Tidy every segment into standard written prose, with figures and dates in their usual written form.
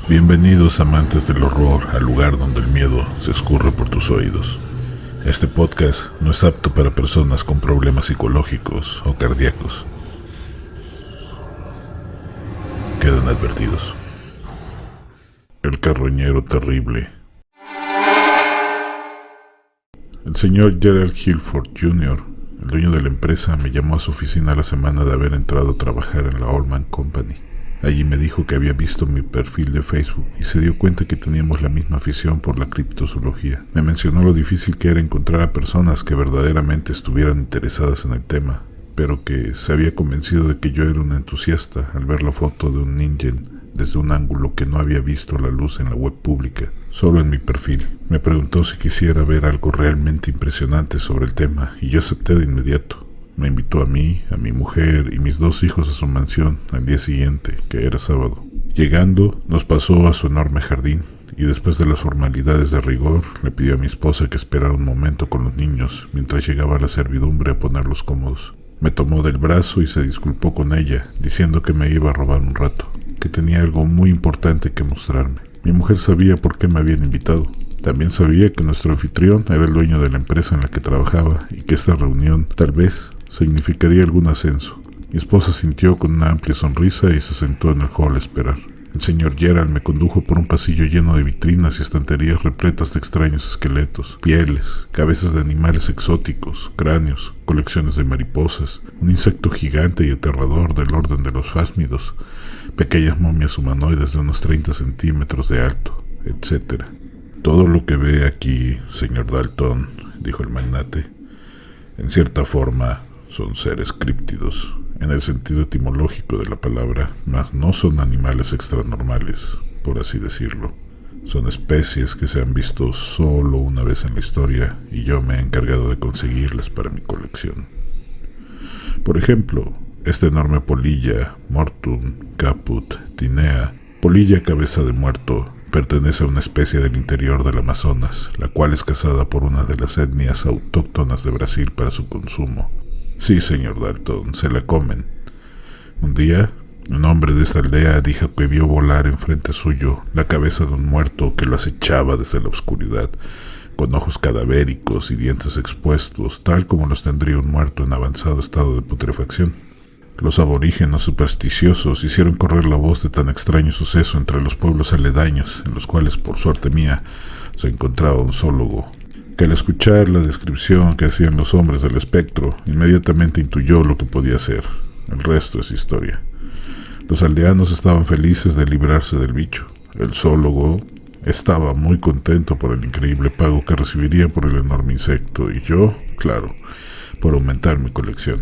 Bienvenidos amantes del horror al lugar donde el miedo se escurre por tus oídos. Este podcast no es apto para personas con problemas psicológicos o cardíacos. Quedan advertidos. El carroñero terrible. El señor Gerald Hilford Jr., el dueño de la empresa, me llamó a su oficina a la semana de haber entrado a trabajar en la Allman Company. Allí me dijo que había visto mi perfil de Facebook y se dio cuenta que teníamos la misma afición por la criptozoología. Me mencionó lo difícil que era encontrar a personas que verdaderamente estuvieran interesadas en el tema, pero que se había convencido de que yo era un entusiasta al ver la foto de un Ningen desde un ángulo que no había visto la luz en la web pública, solo en mi perfil. Me preguntó si quisiera ver algo realmente impresionante sobre el tema y yo acepté de inmediato. Me invitó a mí, a mi mujer y mis 2 hijos a su mansión al día siguiente, que era sábado. Llegando, nos pasó a su enorme jardín y después de las formalidades de rigor, le pidió a mi esposa que esperara un momento con los niños mientras llegaba la servidumbre a ponerlos cómodos. Me tomó del brazo y se disculpó con ella, diciendo que me iba a robar un rato, que tenía algo muy importante que mostrarme. Mi mujer sabía por qué me habían invitado. También sabía que nuestro anfitrión era el dueño de la empresa en la que trabajaba y que esta reunión, tal vez, significaría algún ascenso. Mi esposa sintió con una amplia sonrisa y se sentó en el hall a esperar. El señor Gerald me condujo por un pasillo lleno de vitrinas y estanterías repletas de extraños esqueletos, pieles, cabezas de animales exóticos, cráneos, colecciones de mariposas, un insecto gigante y aterrador del orden de los fásmidos, pequeñas momias humanoides de unos 30 centímetros de alto, etc. Todo lo que ve aquí, señor Dalton, dijo el magnate, en cierta forma son seres críptidos, en el sentido etimológico de la palabra, mas no son animales extranormales, por así decirlo. Son especies que se han visto solo una vez en la historia y yo me he encargado de conseguirlas para mi colección. Por ejemplo, esta enorme polilla, Mortum caput tinea, polilla cabeza de muerto, pertenece a una especie del interior del Amazonas, la cual es cazada por una de las etnias autóctonas de Brasil para su consumo. Sí, señor Dalton, se la comen. Un día, un hombre de esta aldea dijo que vio volar enfrente suyo la cabeza de un muerto que lo acechaba desde la oscuridad, con ojos cadavéricos y dientes expuestos, tal como los tendría un muerto en avanzado estado de putrefacción. Los aborígenes supersticiosos hicieron correr la voz de tan extraño suceso entre los pueblos aledaños, en los cuales, por suerte mía, se encontraba un zoólogo, que al escuchar la descripción que hacían los hombres del espectro, inmediatamente intuyó lo que podía ser. El resto es historia. Los aldeanos estaban felices de librarse del bicho. El zoólogo estaba muy contento por el increíble pago que recibiría por el enorme insecto, y yo, claro, por aumentar mi colección.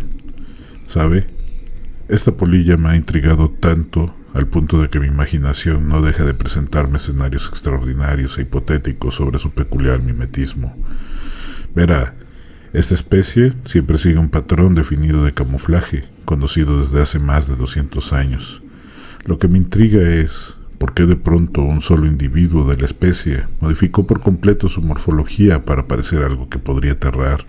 ¿Sabe? Esta polilla me ha intrigado tanto al punto de que mi imaginación no deja de presentarme escenarios extraordinarios e hipotéticos sobre su peculiar mimetismo. Verá, esta especie siempre sigue un patrón definido de camuflaje, conocido desde hace más de 200 años. Lo que me intriga es por qué de pronto un solo individuo de la especie modificó por completo su morfología para parecer algo que podría aterrar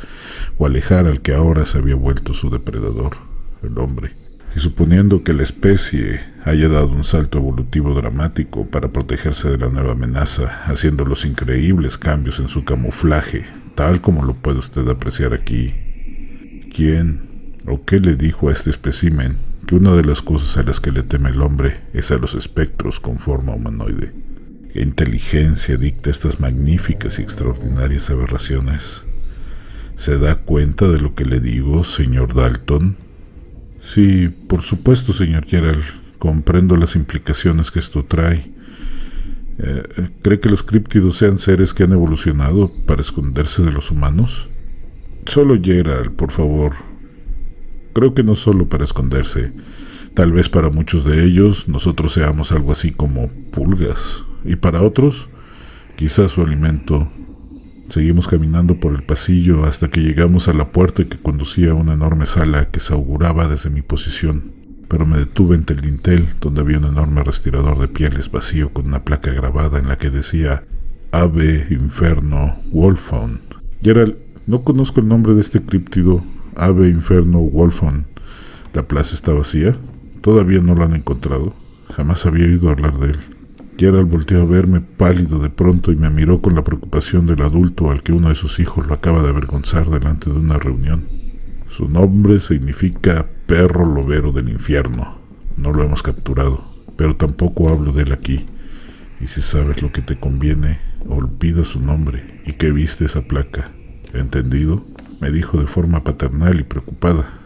o alejar al que ahora se había vuelto su depredador, el hombre. Y suponiendo que la especie haya dado un salto evolutivo dramático para protegerse de la nueva amenaza, haciendo los increíbles cambios en su camuflaje, tal como lo puede usted apreciar aquí, ¿quién o qué le dijo a este espécimen que una de las cosas a las que le teme el hombre es a los espectros con forma humanoide? ¿Qué inteligencia dicta estas magníficas y extraordinarias aberraciones? ¿Se da cuenta de lo que le digo, señor Dalton? Sí, por supuesto, señor Gerald. Comprendo las implicaciones que esto trae. ¿Cree que los críptidos sean seres que han evolucionado para esconderse de los humanos? Solo Gerald, por favor. Creo que no solo para esconderse. Tal vez para muchos de ellos nosotros seamos algo así como pulgas. Y para otros, quizás su alimento. Seguimos caminando por el pasillo hasta que llegamos a la puerta que conducía a una enorme sala que se auguraba desde mi posición, pero me detuve ante el dintel donde había un enorme respirador de pieles vacío con una placa grabada en la que decía Ave Inferno Wolfhound. Gerald, no conozco el nombre de este críptido, Ave Inferno Wolfhound. ¿La plaza está vacía? Todavía no lo han encontrado. Jamás había oído hablar de él. Gerald volteó a verme pálido de pronto y me miró con la preocupación del adulto al que uno de sus hijos lo acaba de avergonzar delante de una reunión. Su nombre significa perro lobero del infierno. No lo hemos capturado, pero tampoco hablo de él aquí. Y si sabes lo que te conviene, olvida su nombre y que viste esa placa. ¿Entendido?, me dijo de forma paternal y preocupada.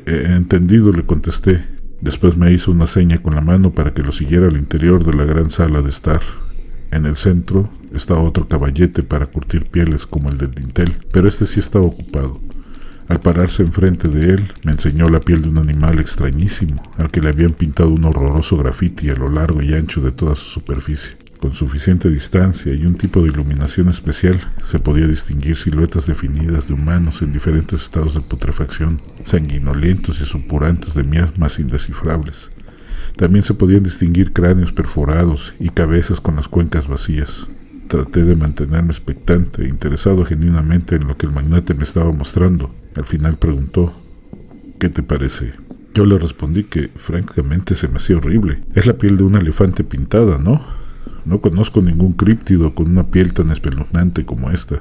Entendido, le contesté. Después me hizo una seña con la mano para que lo siguiera al interior de la gran sala de estar. En el centro estaba otro caballete para curtir pieles como el del dintel, pero este sí estaba ocupado. Al pararse enfrente de él, me enseñó la piel de un animal extrañísimo, al que le habían pintado un horroroso grafiti a lo largo y ancho de toda su superficie. Con suficiente distancia y un tipo de iluminación especial, se podía distinguir siluetas definidas de humanos en diferentes estados de putrefacción, sanguinolentos y supurantes de miasmas indescifrables. También se podían distinguir cráneos perforados y cabezas con las cuencas vacías. Traté de mantenerme expectante e interesado genuinamente en lo que el magnate me estaba mostrando. Al final preguntó: ¿qué te parece? Yo le respondí que francamente se me hacía horrible. Es la piel de un elefante pintada, ¿no? No conozco ningún críptido con una piel tan espeluznante como esta.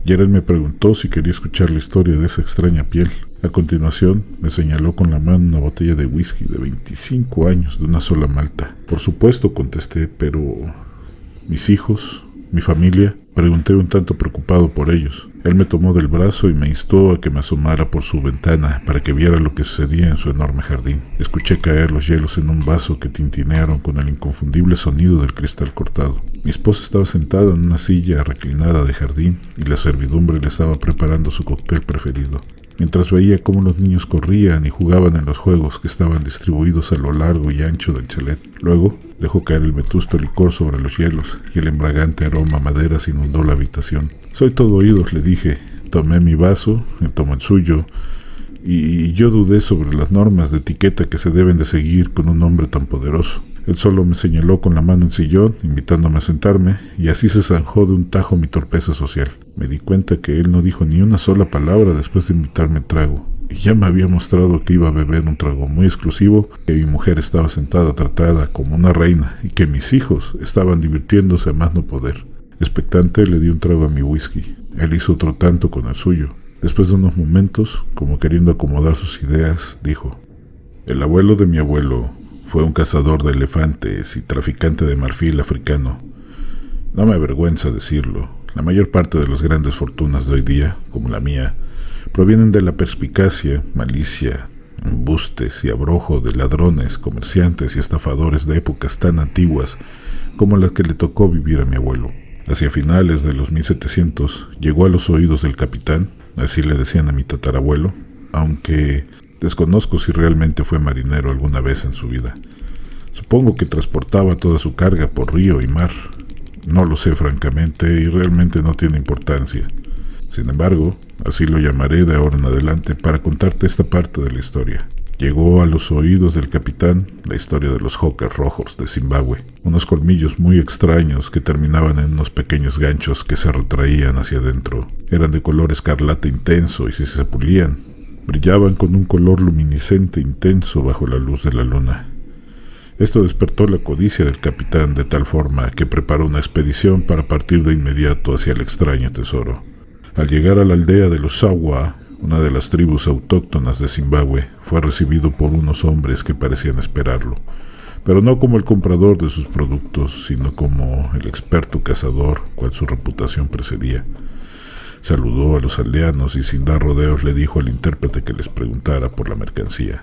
Gerald me preguntó si quería escuchar la historia de esa extraña piel. A continuación, me señaló con la mano una botella de whisky de 25 años de una sola malta. Por supuesto, contesté, pero ¿mis hijos? ¿Mi familia? Pregunté un tanto preocupado por ellos. Él me tomó del brazo y me instó a que me asomara por su ventana para que viera lo que sucedía en su enorme jardín. Escuché caer los hielos en un vaso que tintinearon con el inconfundible sonido del cristal cortado. Mi esposa estaba sentada en una silla reclinada de jardín y la servidumbre le estaba preparando su cóctel preferido, mientras veía cómo los niños corrían y jugaban en los juegos que estaban distribuidos a lo largo y ancho del chalet. Luego dejó caer el vetusto licor sobre los hielos y el embriagante aroma a maderas inundó la habitación. Soy todo oídos, le dije. Tomé mi vaso, él tomó el suyo, y yo dudé sobre las normas de etiqueta que se deben de seguir con un hombre tan poderoso. Él solo me señaló con la mano el sillón, invitándome a sentarme, y así se zanjó de un tajo mi torpeza social. Me di cuenta que él no dijo ni una sola palabra después de invitarme el trago, y ya me había mostrado que iba a beber un trago muy exclusivo, que mi mujer estaba sentada tratada como una reina, y que mis hijos estaban divirtiéndose a más no poder. Expectante, le di un trago a mi whisky. Él hizo otro tanto con el suyo. Después de unos momentos, como queriendo acomodar sus ideas, dijo: el abuelo de mi abuelo fue un cazador de elefantes y traficante de marfil africano. No me avergüenza decirlo. La mayor parte de las grandes fortunas de hoy día, como la mía, provienen de la perspicacia, malicia, embustes y abrojo de ladrones, comerciantes y estafadores de épocas tan antiguas como las que le tocó vivir a mi abuelo. Hacia finales de los 1700 llegó a los oídos del capitán, así le decían a mi tatarabuelo, aunque desconozco si realmente fue marinero alguna vez en su vida. Supongo que transportaba toda su carga por río y mar. No lo sé francamente y realmente no tiene importancia. Sin embargo, así lo llamaré de ahora en adelante para contarte esta parte de la historia. Llegó a los oídos del capitán la historia de los Hawkers rojos de Zimbabue, unos colmillos muy extraños que terminaban en unos pequeños ganchos que se retraían hacia adentro. Eran de color escarlata intenso y si se pulían, brillaban con un color luminiscente intenso bajo la luz de la luna. Esto despertó la codicia del capitán de tal forma que preparó una expedición para partir de inmediato hacia el extraño tesoro. Al llegar a la aldea de los Sawa, una de las tribus autóctonas de Zimbabue, fue recibido por unos hombres que parecían esperarlo, pero no como el comprador de sus productos, sino como el experto cazador, cual su reputación precedía. Saludó a los aldeanos y sin dar rodeos le dijo al intérprete que les preguntara por la mercancía.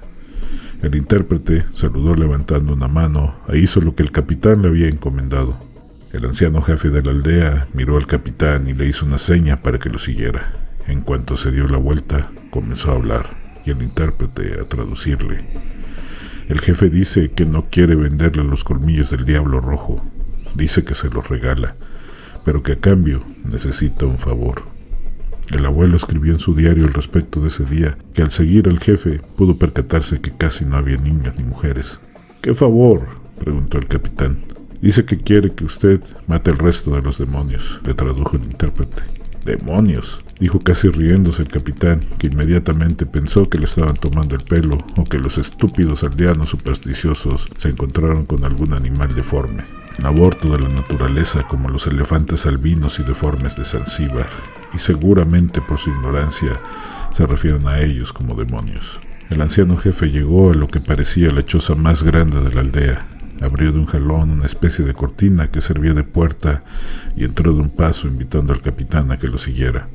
El intérprete saludó levantando una mano e hizo lo que el capitán le había encomendado. El anciano jefe de la aldea miró al capitán y le hizo una seña para que lo siguiera. En cuanto se dio la vuelta, comenzó a hablar y el intérprete a traducirle. El jefe dice que no quiere venderle los colmillos del diablo rojo. Dice que se los regala, pero que a cambio necesita un favor. El abuelo escribió en su diario al respecto de ese día que al seguir al jefe pudo percatarse que casi no había niños ni mujeres. ¿Qué favor?, preguntó el capitán. Dice que quiere que usted mate al resto de los demonios, le tradujo el intérprete. ¡Demonios!, dijo casi riéndose el capitán, que inmediatamente pensó que le estaban tomando el pelo o que los estúpidos aldeanos supersticiosos se encontraron con algún animal deforme. Un aborto de la naturaleza como los elefantes albinos y deformes de Zanzíbar, y seguramente por su ignorancia se refieren a ellos como demonios. El anciano jefe llegó a lo que parecía la choza más grande de la aldea. Abrió de un jalón una especie de cortina que servía de puerta y entró de un paso invitando al capitán a que lo siguiera.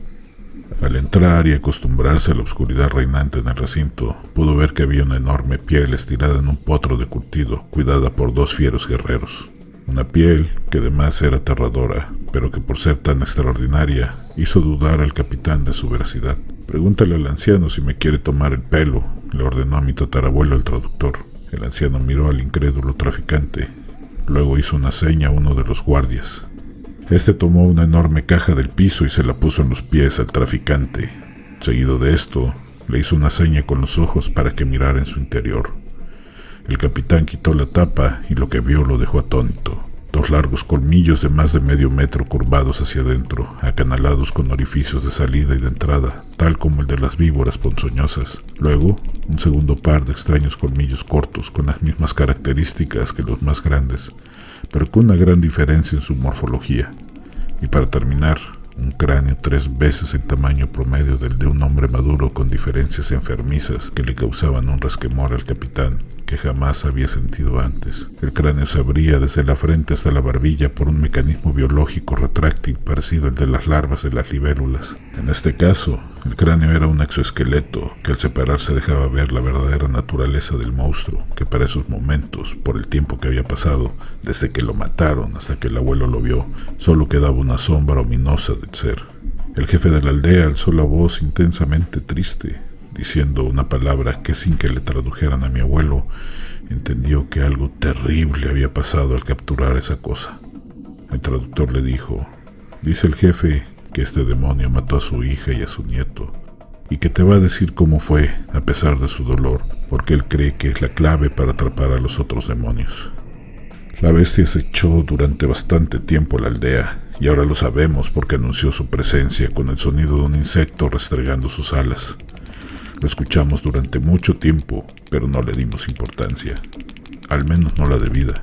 Al entrar y acostumbrarse a la oscuridad reinante en el recinto, pudo ver que había una enorme piel estirada en un potro de curtido, cuidada por 2 fieros guerreros. Una piel que además era aterradora, pero que por ser tan extraordinaria, hizo dudar al capitán de su veracidad. «Pregúntale al anciano si me quiere tomar el pelo», le ordenó a mi tatarabuelo el traductor. El anciano miró al incrédulo traficante, luego hizo una seña a uno de los guardias. Este tomó una enorme caja del piso y se la puso en los pies al traficante. Seguido de esto, le hizo una seña con los ojos para que mirara en su interior. El capitán quitó la tapa y lo que vio lo dejó atónito. 2 largos colmillos de más de medio metro curvados hacia adentro, acanalados con orificios de salida y de entrada, tal como el de las víboras ponzoñosas. Luego, un segundo par de extraños colmillos cortos con las mismas características que los más grandes, pero con una gran diferencia en su morfología. Y para terminar, un cráneo 3 veces el tamaño promedio del de un hombre maduro, con diferencias enfermizas que le causaban un resquemor al capitán que jamás había sentido antes. El cráneo se abría desde la frente hasta la barbilla por un mecanismo biológico retráctil parecido al de las larvas de las libélulas. En este caso, el cráneo era un exoesqueleto que al separarse dejaba ver la verdadera naturaleza del monstruo, que para esos momentos, por el tiempo que había pasado, desde que lo mataron hasta que el abuelo lo vio, solo quedaba una sombra ominosa del ser. El jefe de la aldea alzó la voz intensamente triste, diciendo una palabra que sin que le tradujeran a mi abuelo, entendió que algo terrible había pasado al capturar esa cosa. El traductor le dijo: «Dice el jefe que este demonio mató a su hija y a su nieto, y que te va a decir cómo fue, a pesar de su dolor, porque él cree que es la clave para atrapar a los otros demonios». La bestia se echó durante bastante tiempo a la aldea, y ahora lo sabemos porque anunció su presencia con el sonido de un insecto restregando sus alas. Lo escuchamos durante mucho tiempo, pero no le dimos importancia, al menos no la debida.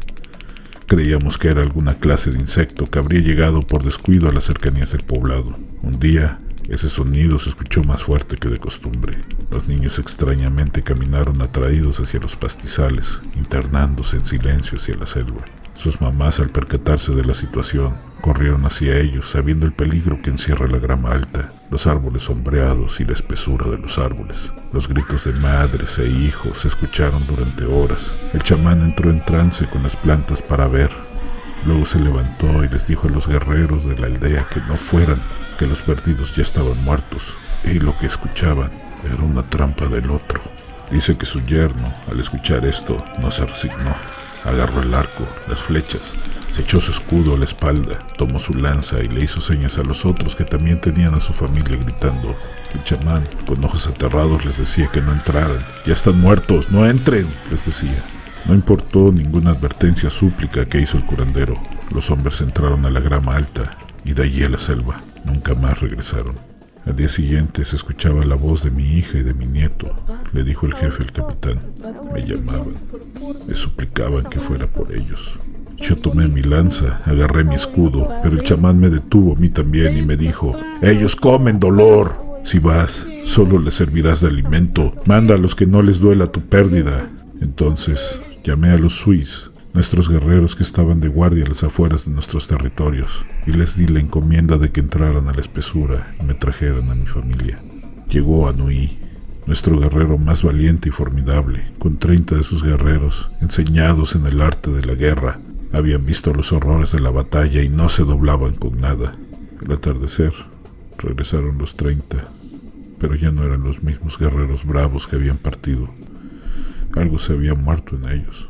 Creíamos que era alguna clase de insecto que habría llegado por descuido a las cercanías del poblado. Un día, ese sonido se escuchó más fuerte que de costumbre. Los niños extrañamente caminaron atraídos hacia los pastizales, internándose en silencio hacia la selva. Sus mamás, al percatarse de la situación, corrieron hacia ellos, sabiendo el peligro que encierra la grama alta, los árboles sombreados y la espesura de los árboles. Los gritos de madres e hijos se escucharon durante horas. El chamán entró en trance con las plantas para ver. Luego se levantó y les dijo a los guerreros de la aldea que no fueran, que los perdidos ya estaban muertos, y lo que escuchaban era una trampa del otro. Dice que su yerno, al escuchar esto, no se resignó. Agarró el arco, las flechas, se echó su escudo a la espalda, tomó su lanza y le hizo señas a los otros que también tenían a su familia gritando. El chamán, con ojos aterrados, les decía que no entraran. «Ya están muertos, no entren», les decía. No importó ninguna advertencia o súplica que hizo el curandero. Los hombres entraron a la grama alta y de allí a la selva. Nunca más regresaron. Al día siguiente se escuchaba la voz de mi hija y de mi nieto, le dijo el jefe al capitán. Me llamaban, me suplicaban que fuera por ellos. Yo tomé mi lanza, agarré mi escudo, pero el chamán me detuvo a mí también y me dijo: «Ellos comen dolor. Si vas, solo les servirás de alimento. Manda a los que no les duela tu pérdida». Entonces llamé a los Suis, nuestros guerreros que estaban de guardia a las afueras de nuestros territorios, y les di la encomienda de que entraran a la espesura y me trajeran a mi familia. Llegó Anui, nuestro guerrero más valiente y formidable, con 30 de sus guerreros, enseñados en el arte de la guerra. Habían visto los horrores de la batalla y no se doblaban con nada. Al atardecer, regresaron los 30, pero ya no eran los mismos guerreros bravos que habían partido. Algo se había muerto en ellos.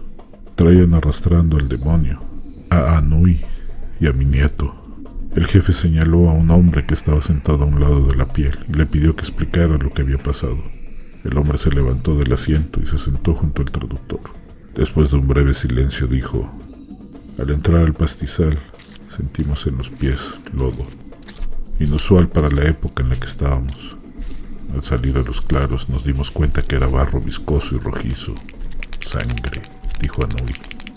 Traían arrastrando al demonio, a Anui y a mi nieto. El jefe señaló a un hombre que estaba sentado a un lado de la piel y le pidió que explicara lo que había pasado. El hombre se levantó del asiento y se sentó junto al traductor. Después de un breve silencio dijo: «Al entrar al pastizal, sentimos en los pies lodo, inusual para la época en la que estábamos. Al salir a los claros nos dimos cuenta que era barro viscoso y rojizo. Sangre», dijo Anui.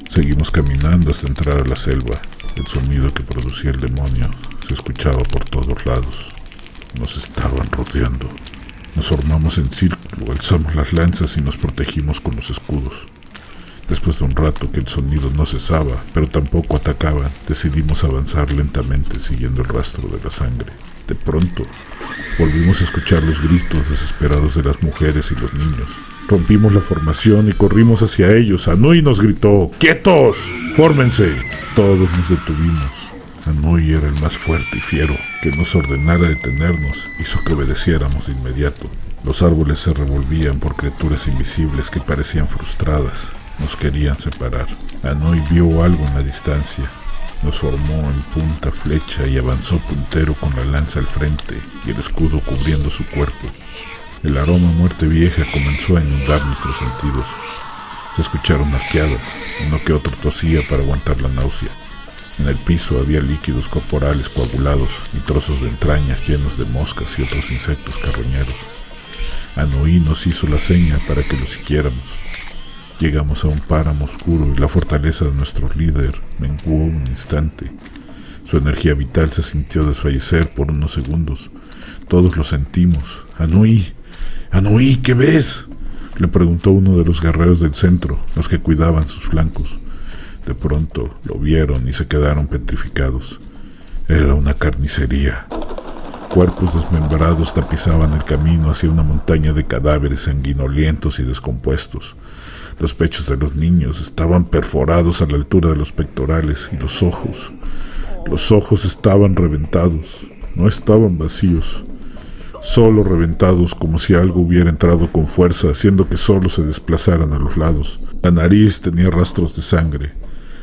Seguimos caminando hasta entrar a la selva. El sonido que producía el demonio se escuchaba por todos lados. Nos estaban rodeando. Nos formamos en círculo, alzamos las lanzas y nos protegimos con los escudos. Después de un rato que el sonido no cesaba, pero tampoco atacaba, decidimos avanzar lentamente siguiendo el rastro de la sangre. De pronto, volvimos a escuchar los gritos desesperados de las mujeres y los niños. Rompimos la formación y corrimos hacia ellos. Anui nos gritó: ¡quietos! ¡Fórmense! Todos nos detuvimos. Anui era el más fuerte y fiero. Que nos ordenara detenernos hizo que obedeciéramos de inmediato. Los árboles se revolvían por criaturas invisibles que parecían frustradas. Nos querían separar. Anui vio algo en la distancia. Nos formó en punta flecha y avanzó puntero con la lanza al frente y el escudo cubriendo su cuerpo. El aroma a muerte vieja comenzó a inundar nuestros sentidos. Se escucharon arqueadas, uno que otro tosía para aguantar la náusea. En el piso había líquidos corporales coagulados y trozos de entrañas llenos de moscas y otros insectos carroñeros. Anui nos hizo la seña para que lo siguiéramos. Llegamos a un páramo oscuro y la fortaleza de nuestro líder menguó un instante. Su energía vital se sintió desfallecer por unos segundos. Todos lo sentimos. ¡Anui! ¡Anui! ¿Qué ves?, le preguntó uno de los guerreros del centro, los que cuidaban sus flancos. De pronto lo vieron y se quedaron petrificados. Era una carnicería. Cuerpos desmembrados tapizaban el camino hacia una montaña de cadáveres sanguinolientos y descompuestos. Los pechos de los niños estaban perforados a la altura de los pectorales y los ojos estaban reventados. No estaban vacíos, solo reventados, como si algo hubiera entrado con fuerza, haciendo que solo se desplazaran a los lados. La nariz tenía rastros de sangre.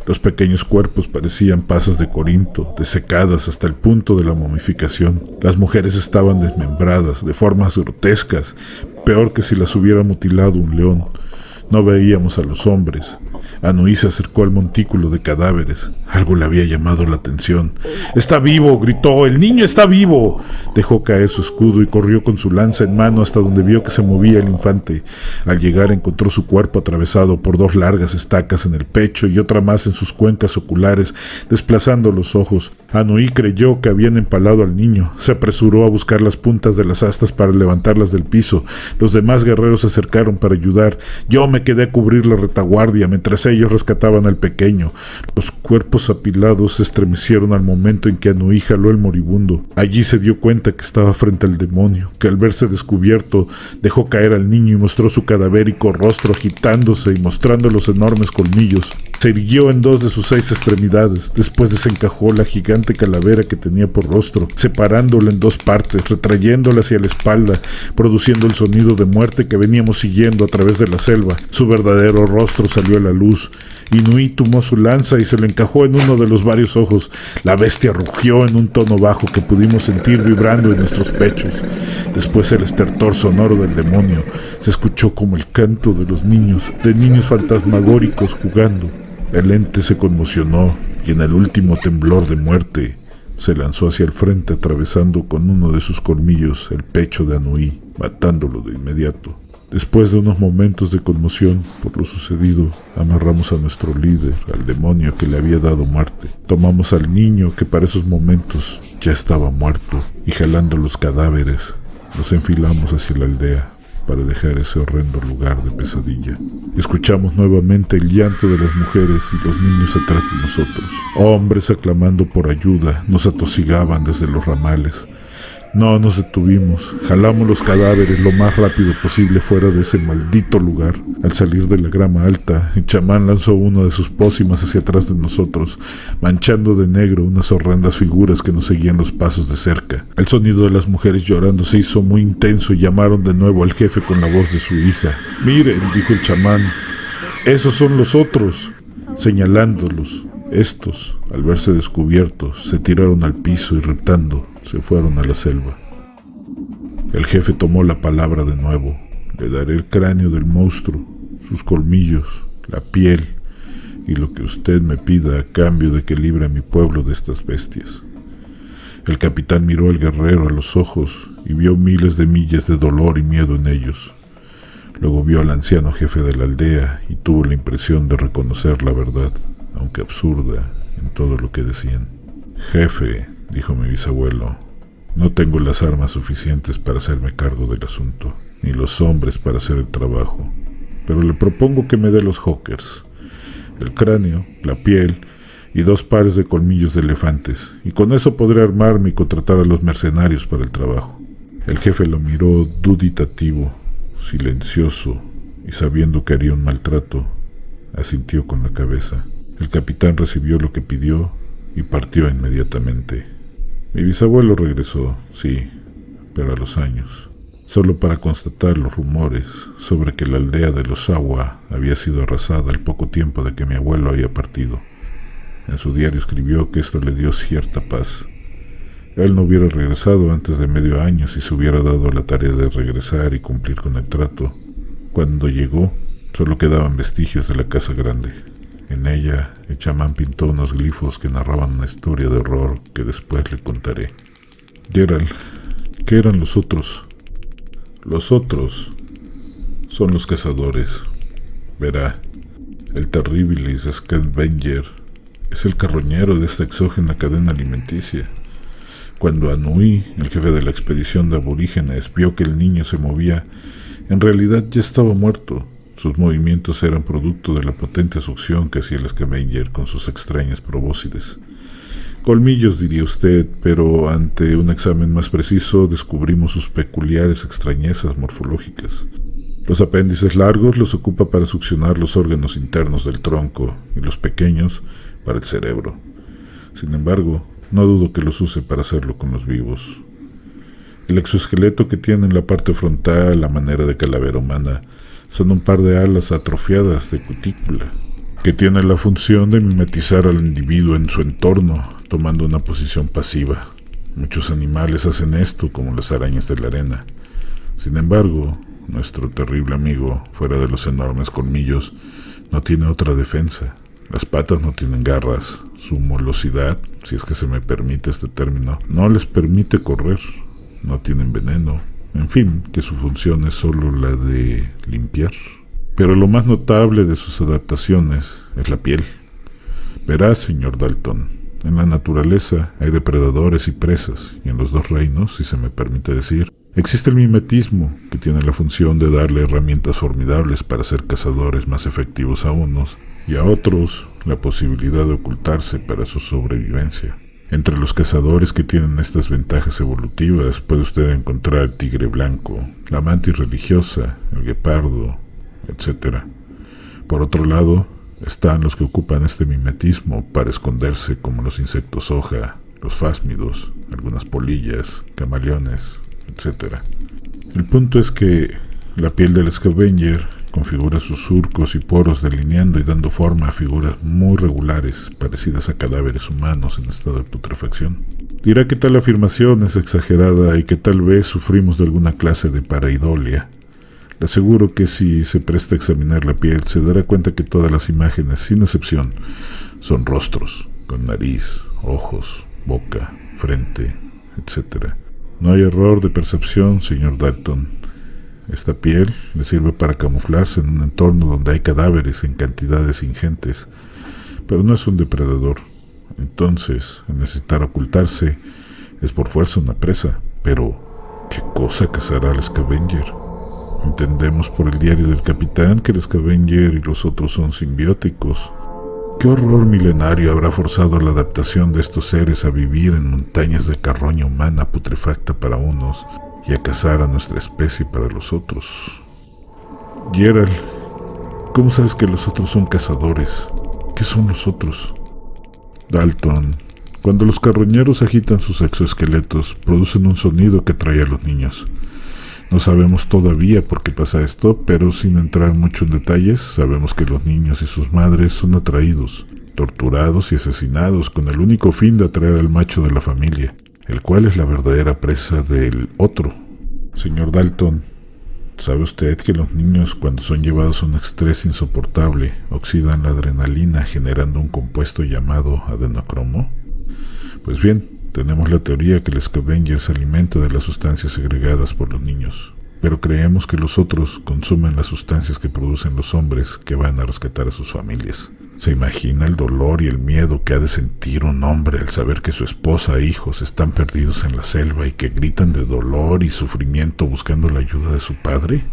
Los pequeños cuerpos parecían pasas de Corinto, desecadas hasta el punto de la momificación. Las mujeres estaban desmembradas, de formas grotescas, peor que si las hubiera mutilado un león. No veíamos a los hombres. Anui se acercó al montículo de cadáveres. Algo le había llamado la atención. ¡Está vivo!, gritó. ¡El niño está vivo! Dejó caer su escudo y corrió con su lanza en mano hasta donde vio que se movía el infante. Al llegar encontró su cuerpo atravesado por 2 largas estacas en el pecho y otra más en sus cuencas oculares, desplazando los ojos. Anui creyó que habían empalado al niño. Se apresuró a buscar las puntas de las astas para levantarlas del piso. Los demás guerreros se acercaron para ayudar. Yo me quedé a cubrir la retaguardia mientras ellos rescataban al pequeño. Los cuerpos apilados se estremecieron al momento en que Anui jaló el moribundo. Allí se dio cuenta que estaba frente al demonio, que al verse descubierto dejó caer al niño y mostró su cadavérico rostro agitándose y mostrando los enormes colmillos. Se irguió en 2 de sus 6 extremidades. Después desencajó la gigante calavera que tenía por rostro, separándola en 2 partes, retrayéndola hacia la espalda, produciendo el sonido de muerte que veníamos siguiendo a través de la selva. Su verdadero rostro salió a la luz. Inui tomó su lanza y se le encajó en uno de los varios ojos. La bestia rugió en un tono bajo que pudimos sentir vibrando en nuestros pechos. Después el estertor sonoro del demonio se escuchó como el canto de los niños fantasmagóricos jugando. El ente se conmocionó y en el último temblor de muerte se lanzó hacia el frente, atravesando con uno de sus colmillos el pecho de Anui, matándolo de inmediato. Después de unos momentos de conmoción por lo sucedido, amarramos a nuestro líder, al demonio que le había dado muerte. Tomamos al niño, que para esos momentos ya estaba muerto, y jalando los cadáveres, nos enfilamos hacia la aldea para dejar ese horrendo lugar de pesadilla. Escuchamos nuevamente el llanto de las mujeres y los niños atrás de nosotros. Hombres aclamando por ayuda nos atosigaban desde los ramales. No nos detuvimos, jalamos los cadáveres lo más rápido posible fuera de ese maldito lugar. Al salir de la grama alta, el chamán lanzó uno de sus pócimas hacia atrás de nosotros, manchando de negro unas horrendas figuras que nos seguían los pasos de cerca. El sonido de las mujeres llorando se hizo muy intenso y llamaron de nuevo al jefe con la voz de su hija. «Miren», dijo el chamán, «esos son los otros», señalándolos. Estos, al verse descubiertos, se tiraron al piso y reptando, se fueron a la selva. El jefe tomó la palabra de nuevo. «Le daré el cráneo del monstruo, sus colmillos, la piel y lo que usted me pida a cambio de que libre a mi pueblo de estas bestias». El capitán miró al guerrero a los ojos y vio miles de millas de dolor y miedo en ellos. Luego vio al anciano jefe de la aldea y tuvo la impresión de reconocer la verdad, aunque absurda, en todo lo que decían. «Jefe», dijo mi bisabuelo, «no tengo las armas suficientes para hacerme cargo del asunto, ni los hombres para hacer el trabajo, pero le propongo que me dé los hawkers, el cráneo, la piel y 2 pares de colmillos de elefantes, y con eso podré armarme y contratar a los mercenarios para el trabajo». El jefe lo miró dubitativo, silencioso, y sabiendo que haría un maltrato, asintió con la cabeza. El capitán recibió lo que pidió y partió inmediatamente. Mi bisabuelo regresó, sí, pero a los años, solo para constatar los rumores sobre que la aldea de los Sawa había sido arrasada al poco tiempo de que mi abuelo había partido. En su diario escribió que esto le dio cierta paz. Él no hubiera regresado antes de medio año si se hubiera dado la tarea de regresar y cumplir con el trato. Cuando llegó, solo quedaban vestigios de la casa grande. En ella, el chamán pintó unos glifos que narraban una historia de horror que después le contaré. Gerald, ¿qué eran los otros? Los otros son los cazadores. Verá, el terrible Scavenger es el carroñero de esta exógena cadena alimenticia. Cuando Anui, el jefe de la expedición de aborígenes, vio que el niño se movía, en realidad ya estaba muerto. Sus movimientos eran producto de la potente succión que hacía el Scavenger con sus extrañas probóscides. Colmillos, diría usted, pero ante un examen más preciso descubrimos sus peculiares extrañezas morfológicas. Los apéndices largos los ocupa para succionar los órganos internos del tronco y los pequeños para el cerebro. Sin embargo, no dudo que los use para hacerlo con los vivos. El exoesqueleto que tiene en la parte frontal, a manera de calavera humana, son un par de alas atrofiadas de cutícula, que tienen la función de mimetizar al individuo en su entorno, tomando una posición pasiva. Muchos animales hacen esto, como las arañas de la arena. Sin embargo, nuestro terrible amigo, fuera de los enormes colmillos, no tiene otra defensa. Las patas no tienen garras. Su molosidad, si es que se me permite este término, no les permite correr. No tienen veneno. En fin, que su función es solo la de limpiar. Pero lo más notable de sus adaptaciones es la piel. Verá, señor Dalton, en la naturaleza hay depredadores y presas, y en los dos reinos, si se me permite decir, existe el mimetismo, que tiene la función de darle herramientas formidables para ser cazadores más efectivos a unos, y a otros la posibilidad de ocultarse para su sobrevivencia. Entre los cazadores que tienen estas ventajas evolutivas puede usted encontrar el tigre blanco, la mantis religiosa, el guepardo, etc. Por otro lado, están los que ocupan este mimetismo para esconderse, como los insectos hoja, los fásmidos, algunas polillas, camaleones, etc. El punto es que la piel del Scavenger configura sus surcos y poros delineando y dando forma a figuras muy regulares, parecidas a cadáveres humanos en estado de putrefacción. Dirá que tal afirmación es exagerada y que tal vez sufrimos de alguna clase de pareidolia. Le aseguro que si se presta a examinar la piel, se dará cuenta que todas las imágenes, sin excepción, son rostros, con nariz, ojos, boca, frente, etc. No hay error de percepción, señor Dalton. Esta piel le sirve para camuflarse en un entorno donde hay cadáveres en cantidades ingentes, pero no es un depredador. Entonces, al necesitar ocultarse, es por fuerza una presa. Pero, ¿qué cosa cazará el Scavenger? Entendemos por el diario del capitán que el Scavenger y los otros son simbióticos. ¿Qué horror milenario habrá forzado la adaptación de estos seres a vivir en montañas de carroña humana putrefacta para unos y a cazar a nuestra especie para los otros? Gerald, ¿cómo sabes que los otros son cazadores? ¿Qué son los otros? Dalton, cuando los carroñeros agitan sus exoesqueletos, producen un sonido que atrae a los niños. No sabemos todavía por qué pasa esto, pero sin entrar mucho en detalles, sabemos que los niños y sus madres son atraídos, torturados y asesinados con el único fin de atraer al macho de la familia, el cual es la verdadera presa del otro. Señor Dalton, ¿sabe usted que los niños, cuando son llevados a un estrés insoportable, oxidan la adrenalina generando un compuesto llamado adenocromo? Pues bien, tenemos la teoría que el Scavenger se alimenta de las sustancias segregadas por los niños. pero creemos que los otros consumen las sustancias que producen los hombres que van a rescatar a sus familias. ¿Se imagina el dolor y el miedo que ha de sentir un hombre al saber que su esposa e hijos están perdidos en la selva y que gritan de dolor y sufrimiento buscando la ayuda de su padre?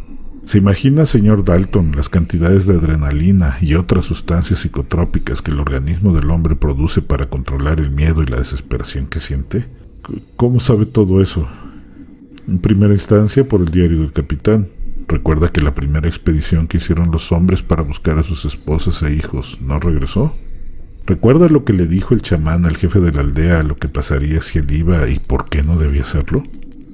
¿Se imagina, señor Dalton, las cantidades de adrenalina y otras sustancias psicotrópicas que el organismo del hombre produce para controlar el miedo y la desesperación que siente? ¿Cómo sabe todo eso? En primera instancia, por el diario del capitán. Recuerda que la primera expedición que hicieron los hombres para buscar a sus esposas e hijos no regresó. ¿Recuerda lo que le dijo el chamán al jefe de la aldea a lo que pasaría si él iba y por qué no debía hacerlo?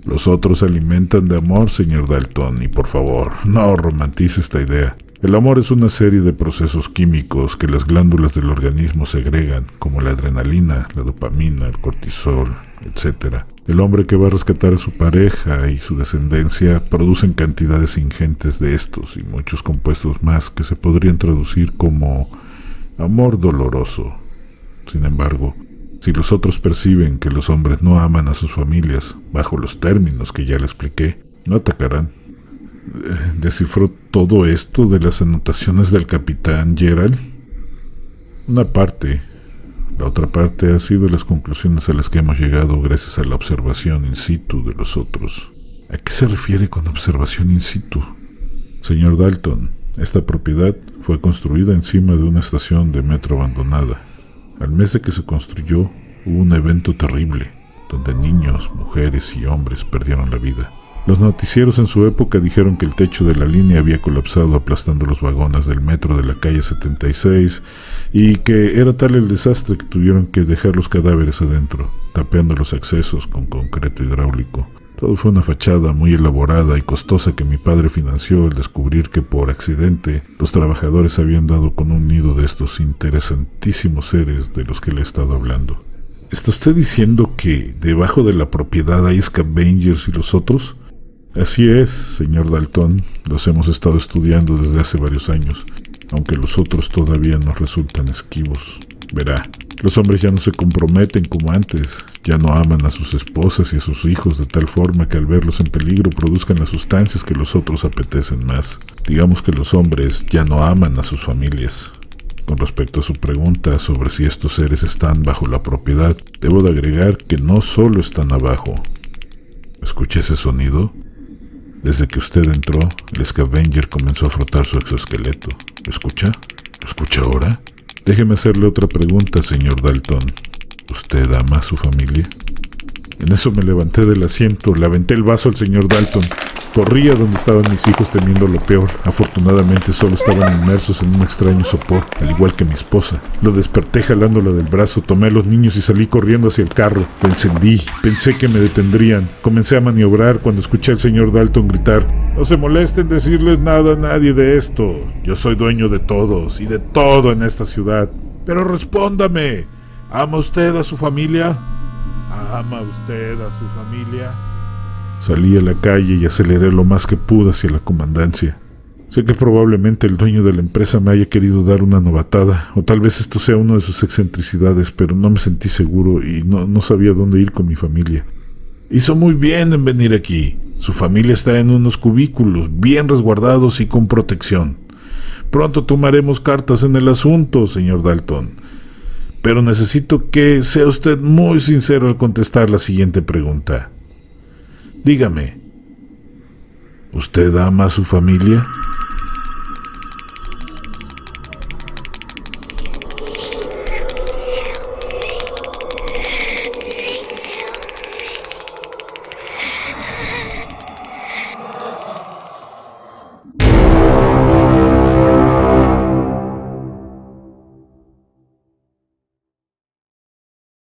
Los otros se alimentan de amor, señor Dalton, y por favor, no romantice esta idea. El amor es una serie de procesos químicos que las glándulas del organismo segregan, como la adrenalina, la dopamina, el cortisol, etc. El hombre que va a rescatar a su pareja y su descendencia producen cantidades ingentes de estos y muchos compuestos más que se podrían traducir como amor doloroso. Sin embargo, si los otros perciben que los hombres no aman a sus familias, bajo los términos que ya le expliqué, no atacarán. ¿Descifró todo esto de las anotaciones del capitán Gerald? Una parte. La otra parte ha sido las conclusiones a las que hemos llegado gracias a la observación in situ de los otros. ¿A qué se refiere con observación in situ? Señor Dalton, esta propiedad fue construida encima de una estación de metro abandonada. Al mes de que se construyó, hubo un evento terrible, donde niños, mujeres y hombres perdieron la vida. Los noticieros en su época dijeron que el techo de la línea había colapsado aplastando los vagones del metro de la calle 76 y que era tal el desastre que tuvieron que dejar los cadáveres adentro, tapeando los accesos con concreto hidráulico. Todo fue una fachada muy elaborada y costosa que mi padre financió al descubrir que por accidente los trabajadores habían dado con un nido de estos interesantísimos seres de los que le he estado hablando. ¿Está usted diciendo que debajo de la propiedad hay Scavengers y los otros? Así es, señor Dalton, los hemos estado estudiando desde hace varios años, aunque los otros todavía nos resultan esquivos. Verá, los hombres ya no se comprometen como antes, ya no aman a sus esposas y a sus hijos de tal forma que al verlos en peligro produzcan las sustancias que los otros apetecen más. Digamos que los hombres ya no aman a sus familias. Con respecto a su pregunta sobre si estos seres están bajo la propiedad, debo de agregar que no solo están abajo. ¿Escucha ese sonido? Desde que usted entró, el Scavenger comenzó a frotar su exoesqueleto. ¿Lo escucha? ¿Lo escucha ahora? Déjeme hacerle otra pregunta, señor Dalton. ¿Usted ama a su familia? En eso me levanté del asiento, le aventé el vaso al señor Dalton. Corrí a donde estaban mis hijos temiendo lo peor. Afortunadamente solo estaban inmersos en un extraño sopor, al igual que mi esposa. Lo desperté jalándola del brazo, tomé a los niños y salí corriendo hacia el carro. Lo encendí, pensé que me detendrían. Comencé a maniobrar cuando escuché al señor Dalton gritar: «No se molesten en decirles nada a nadie de esto. Yo soy dueño de todos y de todo en esta ciudad. Pero respóndame, ¿ama usted a su familia? ¿Ama usted a su familia?» Salí a la calle y aceleré lo más que pude hacia la comandancia. Sé que probablemente el dueño de la empresa me haya querido dar una novatada, o tal vez esto sea una de sus excentricidades, pero no me sentí seguro y no sabía dónde ir con mi familia. Hizo muy bien en venir aquí. Su familia está en unos cubículos, bien resguardados y con protección. Pronto tomaremos cartas en el asunto, señor Dalton. Pero necesito que sea usted muy sincero al contestar la siguiente pregunta. Dígame, ¿usted ama a su familia?